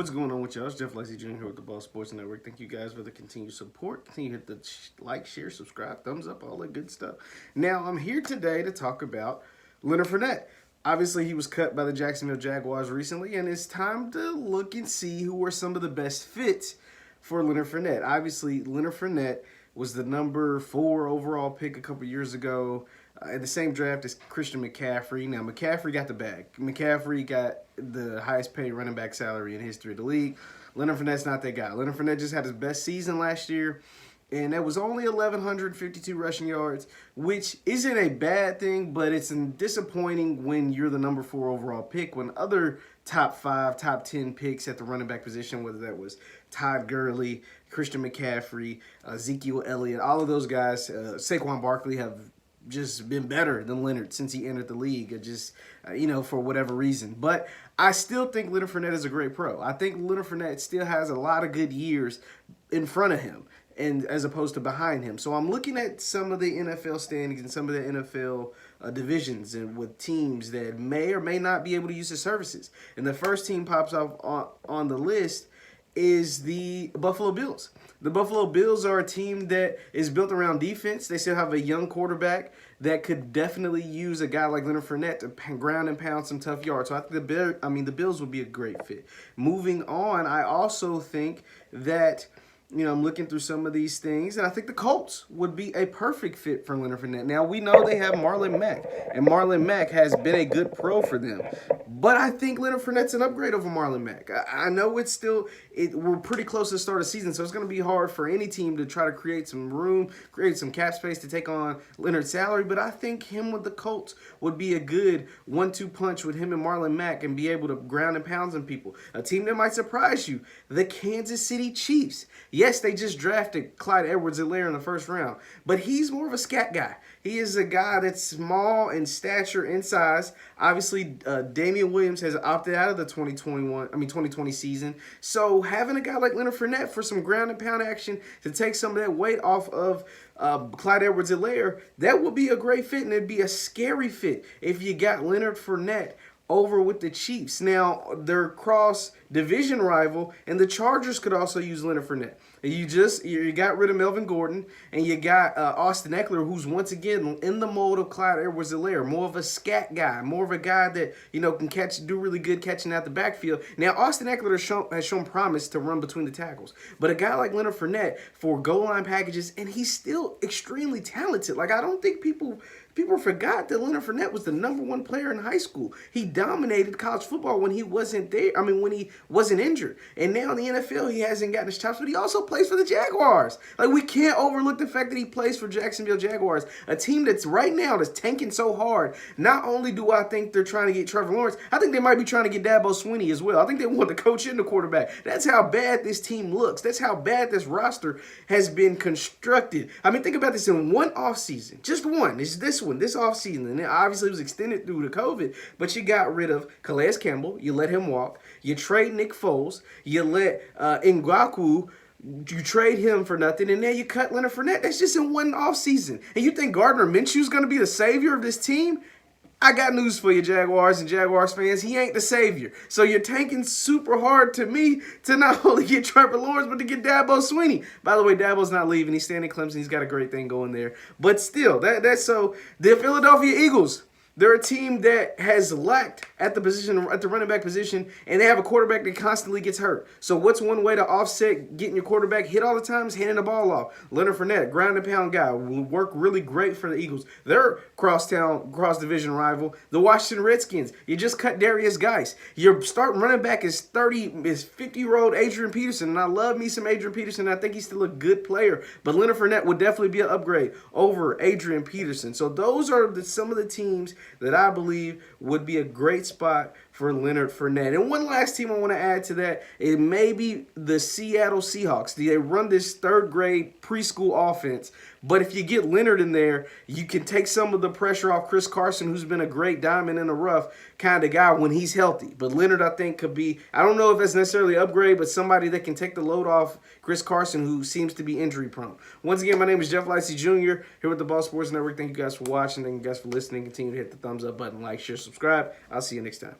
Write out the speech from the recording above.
What's going on with y'all? It's Jeff Lightsy Jr. here with the Ball Sports Network. Thank you guys for the continued support. Continue to hit the like, share, subscribe, thumbs up, all that good stuff. Now, I'm here today to talk about Leonard Fournette. Obviously, he was cut by the Jacksonville Jaguars recently, and it's time to look and see who are some of the best fits for Leonard Fournette. Obviously, Leonard Fournette was the number 4 overall pick a couple years ago in the same draft as Christian McCaffrey. Now, McCaffrey got the bag. McCaffrey got the highest paid running back salary in history of the league. Leonard Fournette's not that guy. Leonard Fournette just had his best season last year, and that was only 1,152 rushing yards, which isn't a bad thing, but it's disappointing when you're the number 4 overall pick, when other top 5, top 10 picks at the running back position, whether that was Todd Gurley, Christian McCaffrey, Ezekiel Elliott, all of those guys, Saquon Barkley, have just been better than Leonard since he entered the league, for whatever reason. But I still think Leonard Fournette is a great pro. I think Leonard Fournette still has a lot of good years in front of him, and as opposed to behind him. So I'm looking at some of the NFL standings and some of the NFL divisions and with teams that may or may not be able to use his services. And the first team pops up on the list is the Buffalo Bills. The Buffalo Bills are a team that is built around defense. They still have a young quarterback that could definitely use a guy like Leonard Fournette to ground and pound some tough yards. So I think the Bills would be a great fit. Moving on, I also think that I'm looking through some of these things, and I think the Colts would be a perfect fit for Leonard Fournette. Now, we know they have Marlon Mack, and Marlon Mack has been a good pro for them. But I think Leonard Fournette's an upgrade over Marlon Mack. I know we're pretty close to the start of the season, so it's going to be hard for any team to try to create some room, create some cap space to take on Leonard's salary. But I think him with the Colts would be a good 1-2 punch with him and Marlon Mack and be able to ground and pound some people. A team that might surprise you, the Kansas City Chiefs. Yes, they just drafted Clyde Edwards-Helaire in the first round, but he's more of a scat guy. He is a guy that's small in stature and size. Obviously, Damian Williams has opted out of the 2020 season. So having a guy like Leonard Fournette for some ground and pound action to take some of that weight off of Clyde Edwards-Helaire, that would be a great fit, and it'd be a scary fit if you got Leonard Fournette over with the Chiefs. Now, they're cross-division rival, and the Chargers could also use Leonard Fournette. You got rid of Melvin Gordon, and you got Austin Eckler, who's once again in the mold of Clyde Edwards-Helaire, more of a scat guy, more of a guy that can do really good catching out the backfield. Now, Austin Eckler has shown promise to run between the tackles, but a guy like Leonard Fournette for goal line packages, and he's still extremely talented. Like, I don't think people forgot that Leonard Fournette was the number 1 player in high school. He dominated college football when he wasn't there. When he wasn't injured. And now in the NFL, he hasn't gotten his chops, but he also plays for the Jaguars. Like, we can't overlook the fact that he plays for Jacksonville Jaguars, a team that's right now that's tanking so hard. Not only do I think they're trying to get Trevor Lawrence, I think they might be trying to get Dabo Swinney as well. I think they want to coach in the quarterback. That's how bad this team looks. That's how bad this roster has been constructed. Think about this in one offseason. Just one. It's this one. This offseason, and it obviously was extended through the COVID, but you got rid of Calais Campbell, you let him walk, you trade Nick Foles, you let Ngakoue, you trade him for nothing, and now you cut Leonard Fournette. That's just in one offseason. And you think Gardner Minshew's going to be the savior of this team? I got news for you, Jaguars and Jaguars fans. He ain't the savior. So you're tanking super hard to me to not only get Trevor Lawrence, but to get Dabo Swinney. By the way, Dabo's not leaving. He's staying in Clemson. He's got a great thing going there. But still, that's so. The Philadelphia Eagles, they're a team that has lacked at the running back position, and they have a quarterback that constantly gets hurt. So what's one way to offset getting your quarterback hit all the time is handing the ball off. Leonard Fournette, ground and pound guy, will work really great for the Eagles. Their cross-division rival, the Washington Redskins. You just cut Darius Geis. Your starting running back is 50-year-old Adrian Peterson, and I love me some Adrian Peterson. I think he's still a good player, but Leonard Fournette would definitely be an upgrade over Adrian Peterson. So those are some of the teams that I believe would be a great spot for Leonard Fournette. And one last team I want to add to that, it may be the Seattle Seahawks. They run this third-grade preschool offense, but if you get Leonard in there, you can take some of the pressure off Chris Carson, who's been a great diamond in the rough kind of guy when he's healthy. But Leonard, I think, could be, I don't know if that's necessarily an upgrade, but somebody that can take the load off Chris Carson, who seems to be injury-prone. Once again, my name is Jeff Lightsy Jr. here with the Ball Sports Network. Thank you guys for watching. Thank you guys for listening. Continue to hit the thumbs up button, like, share, subscribe. I'll see you next time.